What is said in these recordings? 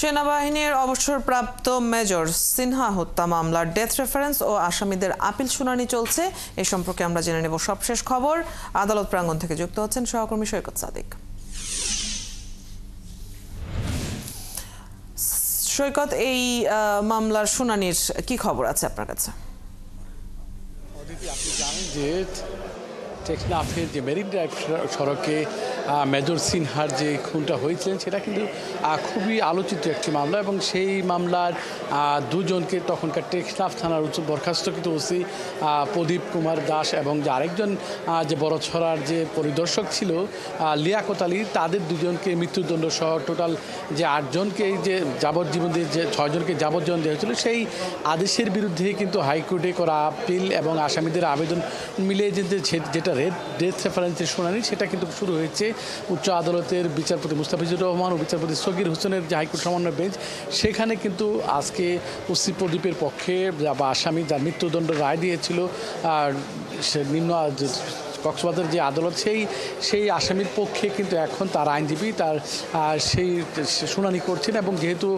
সেনাবাহিনীর অবসরপ্রাপ্ত মেজর সিনহা হত্যা মামলার ডেথ রেফারেন্স ও আসামিদের আপিল শুনানি চলছে। এ সম্পর্কে আমরা জেনে নেব সবশেষ খবর। আদালত প্রাঙ্গণ থেকে যুক্ত হচ্ছেন সহকর্মী সৈকত সাদিক। সৈকত, এই মামলার শুনানির কি খবর আছে আপনার কাছে? আপনি জানেন যে টেকনাফের যে মেরিন ড্রাইভ সড়কে মেজর সিনহার যে খুনটা হয়েছিলেন সেটা কিন্তু খুবই আলোচিত একটি মামলা, এবং সেই মামলার দুজনকে তখনকার টেকনাফ থানার বরখাস্তকৃত ওসি প্রদীপ কুমার দাস এবং যে আরেকজন যে বড়ছড়ার যে পরিদর্শক ছিল লিয়াকত আলী, তাদের দুজনকে মৃত্যুদণ্ড সহ টোটাল যে 8 জনকে যে যাবজ্জীবন দিয়ে যে 6 জনকে যাবজ্জীবন দেওয়া হয়েছিল, সেই আদেশের বিরুদ্ধে কিন্তু হাইকোর্টে করা আপিল এবং আসামিদের আবেদন মিলিয়ে যেটা ডেথ রেফারেন্সের শুনানি সেটা কিন্তু শুরু হয়েছে উচ্চ আদালতের বিচারপতি মুস্তাফিজুর রহমান ও বিচারপতি সগির হোসেনের যে হাইকোর্ট সমন্বয় বেঞ্চ, সেখানে কিন্তু আজকে ওসি প্রদীপের পক্ষে বা আসামি যার মৃত্যুদণ্ড রায় দিয়েছিল নিম্ন কক্সবাজার যে আদালত, সেই আসামির পক্ষে কিন্তু এখন তার আইনজীবী সেই শুনানি করছেন। এবং যেহেতু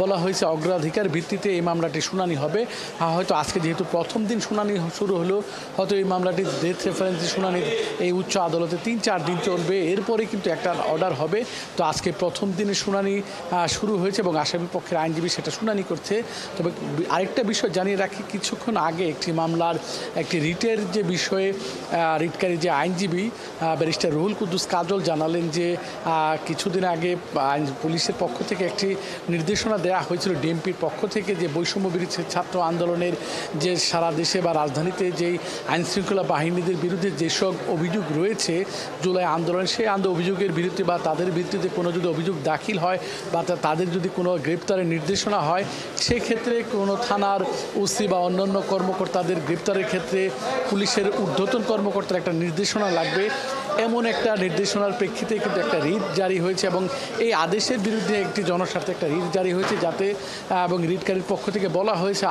বলা হয়েছে অগ্রাধিকার ভিত্তিতে এই মামলাটি শুনানি হবে, হয়তো আজকে যেহেতু প্রথম দিন শুনানি শুরু হলো, হয়তো এই মামলাটি ডেথ রেফারেন্সের শুনানি এই উচ্চ আদালতে 3-4 দিন চলবে, এরপরে কিন্তু একটা অর্ডার হবে। তো আজকে প্রথম দিনের শুনানি শুরু হয়েছে এবং আসামি পক্ষের আইনজীবী সেটা শুনানি করছে। তবে আরেকটা বিষয় জানিয়ে রাখি, কিছুক্ষণ আগে একটি মামলার একটি রিটের যে বিষয়ে রিটকারী যে আইনজীবী ব্যারিস্টার রুহুল কুদ্দুস কাজল জানালেন যে কিছুদিন আগে পুলিশের পক্ষ থেকে একটি নির্দেশনা দেওয়া হয়েছিল ডিএমপির পক্ষ থেকে, যে বৈষম্য বিরোধী ছাত্র আন্দোলনের যে সারা দেশে বা রাজধানীতে যেই আইনশৃঙ্খলা বাহিনীদের বিরুদ্ধে যেসব অভিযোগ রয়েছে জুলাই আন্দোলনে, সেই অভিযোগের বিরুদ্ধে বা তাদের বিরুদ্ধে কোনো যদি অভিযোগ দাখিল হয় বা তাদের যদি কোনো গ্রেপ্তারের নির্দেশনা হয়, সেক্ষেত্রে কোনো থানার ওসি বা অন্যান্য কর্মকর্তাদের গ্রেপ্তারের ক্ষেত্রে পুলিশের ঊর্ধ্বতন কর্মকর্তার একটা নির্দেশনা লাগবে। এমন একটা নির্দেশনার প্রেক্ষিতে কিন্তু একটা রিট জারি হয়েছে এবং এই আদেশের বিরুদ্ধে একটি জনস্বার্থে একটা রিট জারি হয়েছে, যাতে এবং রিটকারীর পক্ষ থেকে বলা হয়েছে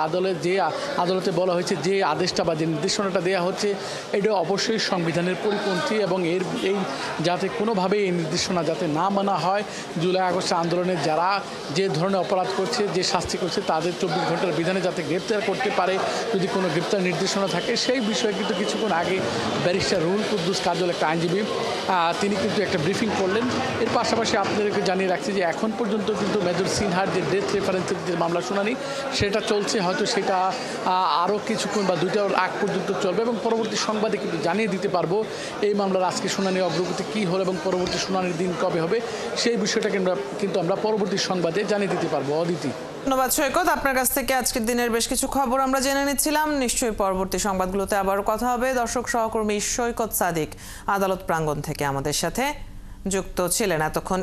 আদালতে বলা হয়েছে যে আদেশটা বা যে নির্দেশনাটা দেওয়া হচ্ছে এটা অবশ্যই সংবিধানের পরিপন্থী, এবং এই যাতে কোনোভাবেই এই নির্দেশনা যাতে না মানা হয়। জুলাই আগস্ট আন্দোলনে যারা যে ধরনের অপরাধ করছে, যে শাস্তি করছে, তাদের 24 ঘন্টার বিধানে যাতে গ্রেপ্তার করতে পারে যদি কোনো গ্রেপ্তার নির্দেশনা থাকে, সেই বিষয়ে কিন্তু কিছুক্ষণ আগে ব্যারিস্টার রুহুল কুদ্দুস কাজল একটা আইনজীবী তিনি কিন্তু একটা ব্রিফিং করলেন। এর পাশাপাশি আপনাদেরকে জানিয়ে রাখছি যে এখন পর্যন্ত কিন্তু মেজর সিনহার যে ডেথ রেফারেন্সের যে মামলা শুনানি সেটা চলছে, হয়তো সেটা আরও কিছুক্ষণ বা 2টার আগ পর্যন্ত চলবে, এবং পরবর্তী সংবাদে কিন্তু জানিয়ে দিতে পারবো এই মামলার আজকে শুনানির অগ্রগতি কী হলো এবং পরবর্তী শুনানির দিন কবে হবে, সেই বিষয়টা কিন্তু আমরা পরবর্তী সংবাদে জানিয়ে দিতে পারবো। অদিতি। ধন্যবাদ সৈকত, আপনার কাছ থেকে আজকের দিনের বেশ কিছু খবর আমরা জেনে নিচ্ছিলাম। নিশ্চয়ই পরবর্তী সংবাদগুলোতে আবারও কথা হবে। দর্শক সহকর্মী সৈকত সাদিক আদালত প্রাঙ্গণ থেকে আমাদের সাথে যুক্ত ছিলেন এতক্ষণ।